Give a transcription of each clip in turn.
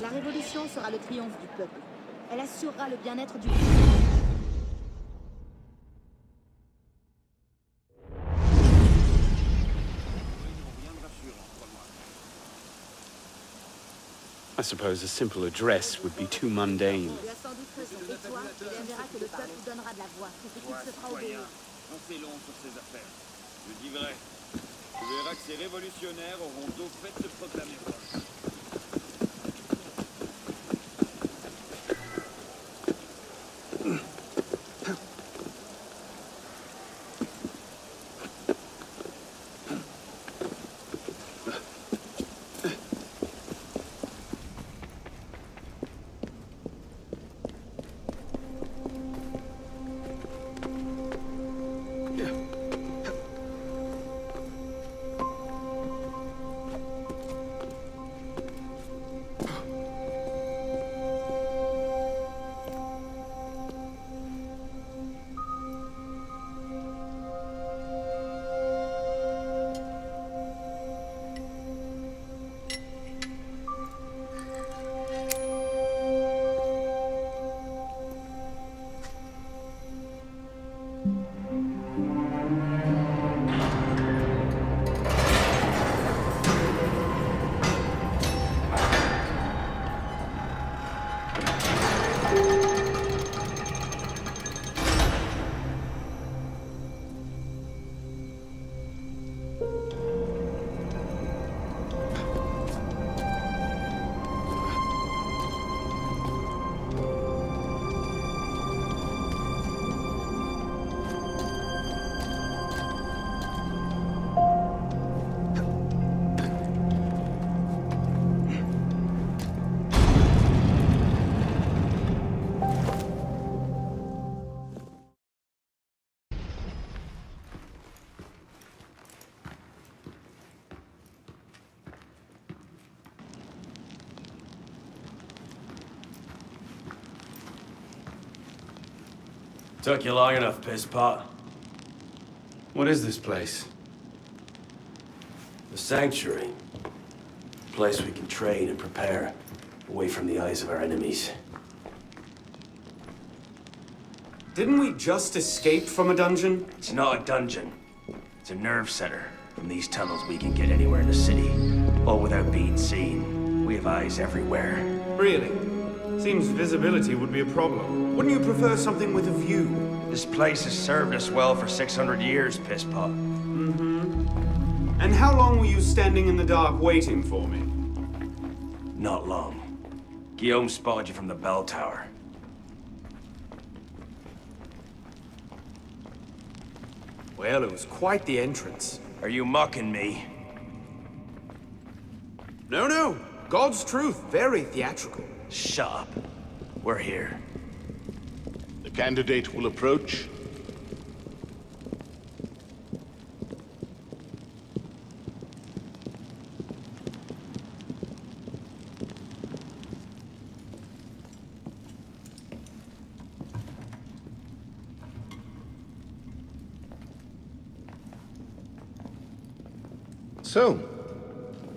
La révolution sera le triomphe du peuple. Elle assurera le bien-être du... I suppose a simple address would be too mundane. Tu as sans doute raison. Et toi, tu verras que le peuple donnera de la voix. Cette équipe se fera obéir. J'en sais long sur ces affaires. Je dis vrai. Tu verras que ces révolutionnaires auront d'au fait de proclamer revanche. Took you long enough, pisspot. What is this place? The Sanctuary. A place we can train and prepare, away from the eyes of our enemies. Didn't we just escape from a dungeon? It's not a dungeon. It's a nerve center. From these tunnels we can get anywhere in the city, all without being seen. We have eyes everywhere. Really? Seems visibility would be a problem. Wouldn't you prefer something with a view? This place has served us well for 600 years, pisspot. Mm-hmm. And how long were you standing in the dark waiting for me? Not long. Guillaume spotted you from the bell tower. Well, it was quite the entrance. Are you mocking me? No, no. God's truth. Very theatrical. Shut up. We're here. The candidate will approach. So,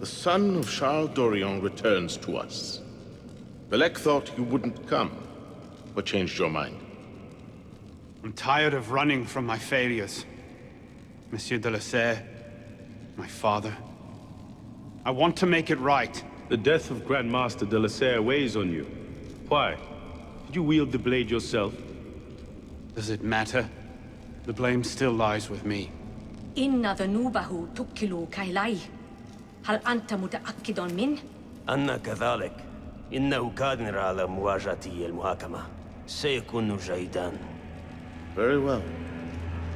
the son of Charles Dorion returns to us. Belek thought you wouldn't come, but changed your mind. I'm tired of running from my failures. Monsieur de la Serre, my father. I want to make it right. The death of Grand Master de la Serre weighs on you. Why? Did you wield the blade yourself? Does it matter? The blame still lies with me. إن ذنوبه تكل كيلي. هل أنت متأكد من؟ أنا كذلك. إنه قادر على مواجهة المحاكمة. سيكون جيدا. Very well.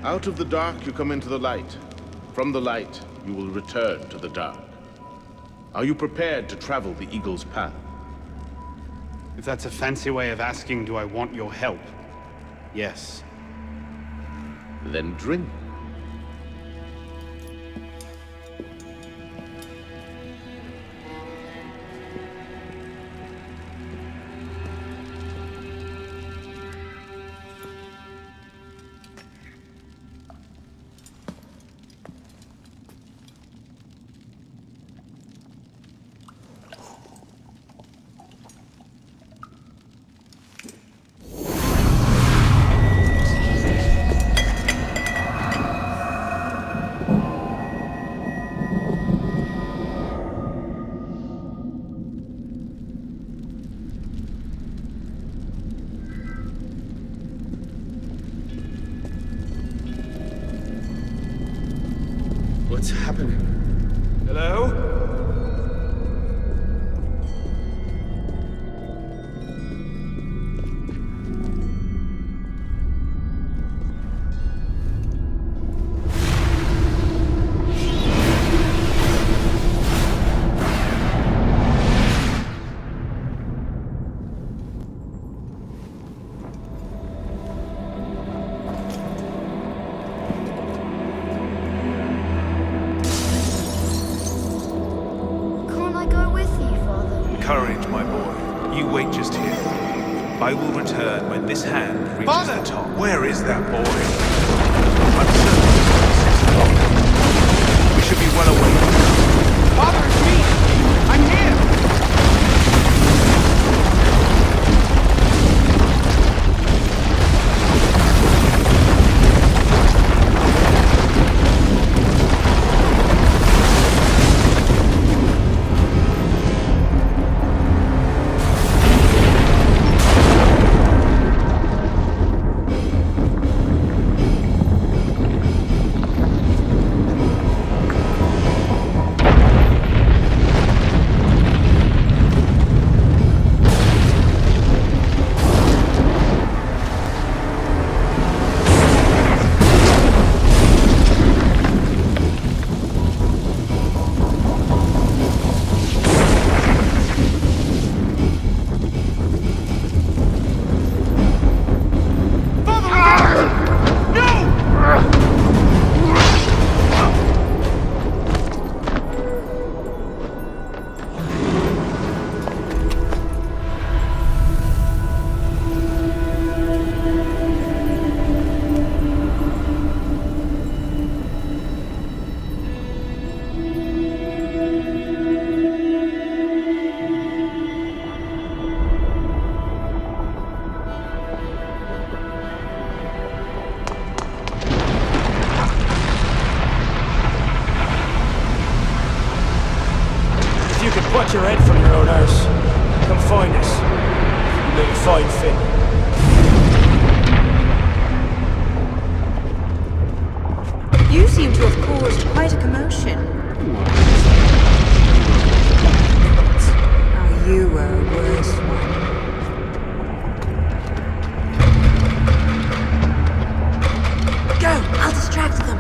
Out of the dark you come into the light. From the light you will return to the dark. Are you prepared to travel the Eagle's path? If that's a fancy way of asking, do I want your help? Yes. Then drink. What's happening? Hello? Courage, my boy. You wait just here. I will return when this hand reaches Father! the top. Where is that boy? I'm certain it's 6 o'clock. We should be well away. Father, it's me! I'm here! Watch your head from your own arse. Come find us. Little fine fit. You seem to have caused quite a commotion. Oh, you were a worse one. Go! I'll distract them.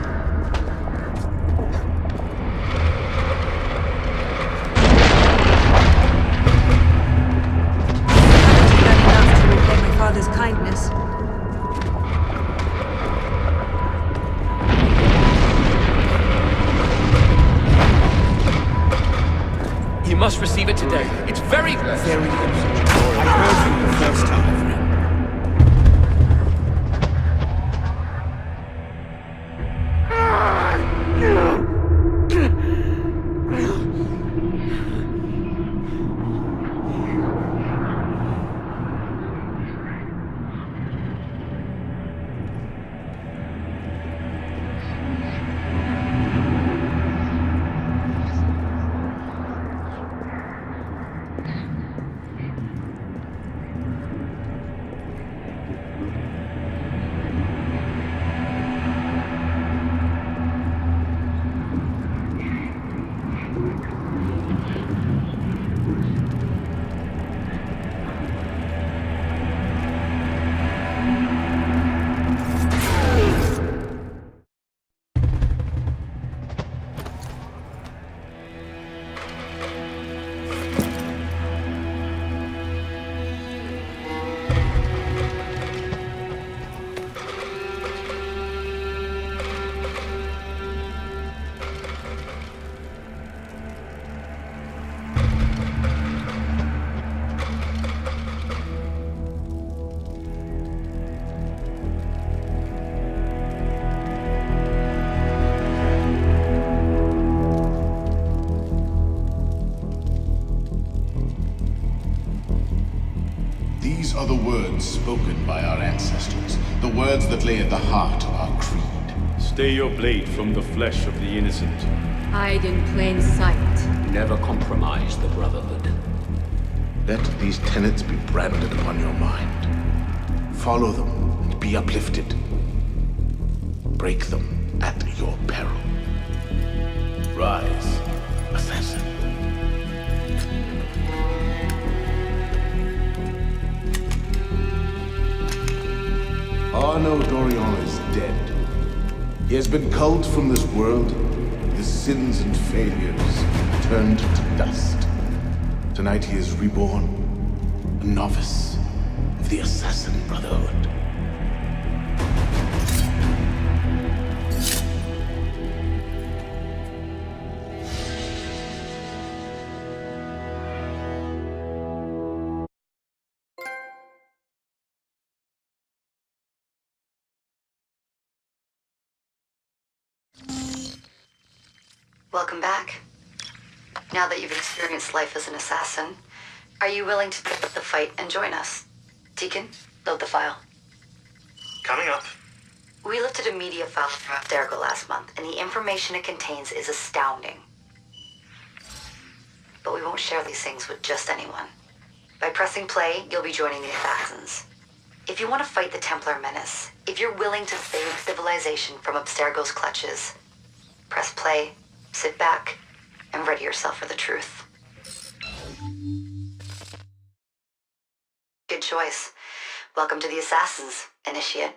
Father's kindness. You must receive it today. It's very urgent. I heard you the first time. These are the words spoken by our ancestors, the words that lay at the heart of our creed. Stay your blade from the flesh of the innocent. Hide in plain sight. Never compromise the Brotherhood. Let these tenets be branded upon your mind. Follow them and be uplifted. Break them at your peril. Rise, assassin. Arno Dorion is dead. He has been culled from this world, his sins and failures turned to dust. Tonight he is reborn, a novice of the Assassin Brotherhood. Welcome back. Now that you've experienced life as an assassin, are you willing to pick up the fight and join us? Deacon, load the file. Coming up. We lifted a media file from Abstergo last month, and the information it contains is astounding. But we won't share these things with just anyone. By pressing play, you'll be joining the assassins. If you want to fight the Templar menace, if you're willing to save civilization from Abstergo's clutches, press play, sit back, and ready yourself for the truth. Good choice. Welcome to the Assassins, Initiate.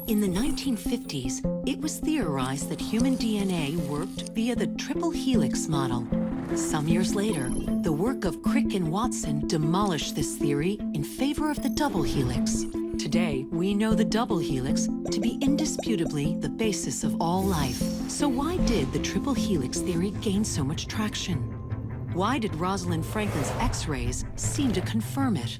In the 1950s, it was theorized that human DNA worked via the triple helix model. Some years later, the work of Crick and Watson demolished this theory in favor of the double helix. Today, we know the double helix to be indisputably the basis of all life. So why did the triple helix theory gain so much traction? Why did Rosalind Franklin's X-rays seem to confirm it?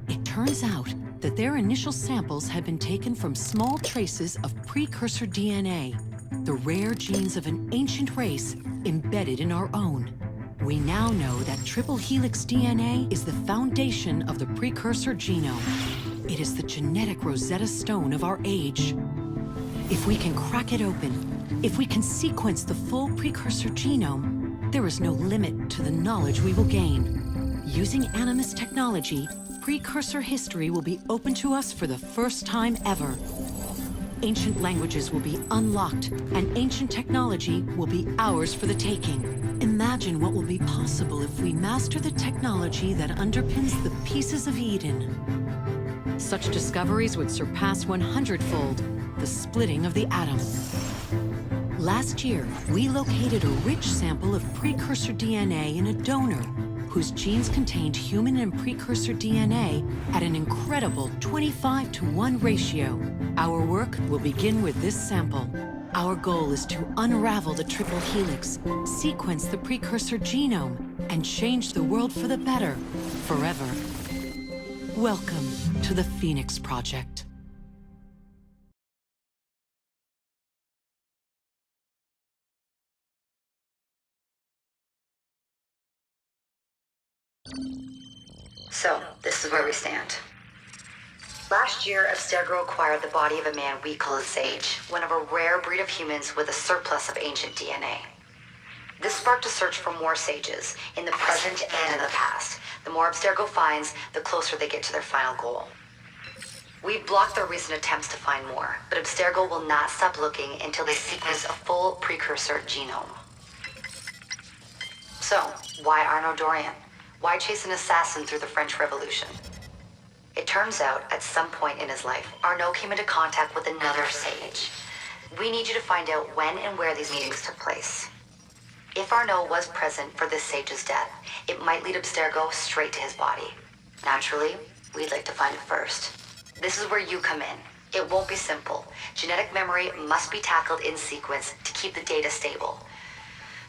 It turns out that their initial samples had been taken from small traces of precursor DNA, the rare genes of an ancient race embedded in our own. We now know that triple helix DNA is the foundation of the precursor genome. It is the genetic Rosetta Stone of our age. If we can crack it open, if we can sequence the full precursor genome, there is no limit to the knowledge we will gain. Using Animus technology, precursor history will be open to us for the first time ever. Ancient languages will be unlocked, and ancient technology will be ours for the taking. Imagine what will be possible if we master the technology that underpins the pieces of Eden. Such discoveries would surpass 100-fold the splitting of the atom. Last year, we located a rich sample of precursor DNA in a donor whose genes contained human and precursor DNA at an incredible 25-to-1 ratio. Our work will begin with this sample. Our goal is to unravel the triple helix, sequence the precursor genome, and change the world for the better, forever. Welcome to the Phoenix Project. So, this is where we stand. Last year, Abstergo acquired the body of a man we call a Sage, one of a rare breed of humans with a surplus of ancient DNA. This sparked a search for more Sages, in the present and in the past. The more Abstergo finds, the closer they get to their final goal. We've blocked their recent attempts to find more, but Abstergo will not stop looking until they sequence a full precursor genome. So, why Arno Dorian? Why chase an assassin through the French Revolution? It turns out, at some point in his life, Arno came into contact with another Sage. We need you to find out when and where these meetings took place. If Arno was present for this Sage's death, it might lead Abstergo straight to his body. Naturally, we'd like to find it first. This is where you come in. It won't be simple. Genetic memory must be tackled in sequence to keep the data stable.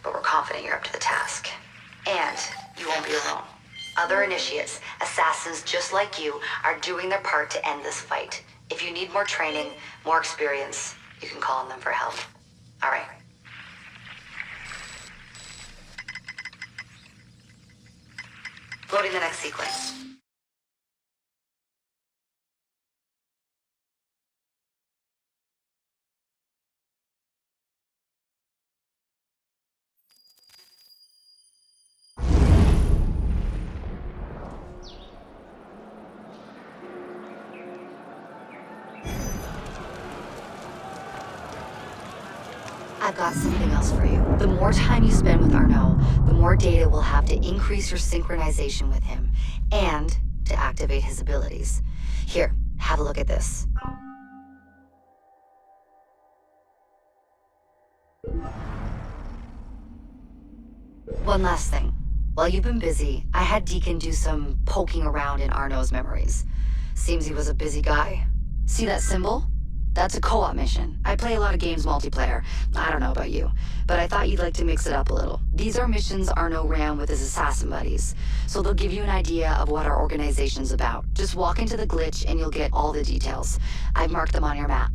But we're confident you're up to the task. And you won't be alone. Other initiates, assassins just like you, are doing their part to end this fight. If you need more training, more experience, you can call on them for help. All right. Loading the next sequence. I've got something else for you. The more time you spend with Arnaud, the more data we'll have to increase your synchronization with him, and to activate his abilities. Here, have a look at this. One last thing. While you've been busy, I had Deacon do some poking around in Arnaud's memories. Seems he was a busy guy. See that symbol? That's a co-op mission. I play a lot of games multiplayer. I don't know about you, but I thought you'd like to mix it up a little. These are missions Arnaud ran with his assassin buddies, so they'll give you an idea of what our organization's about. Just walk into the glitch and you'll get all the details. I've marked them on your map.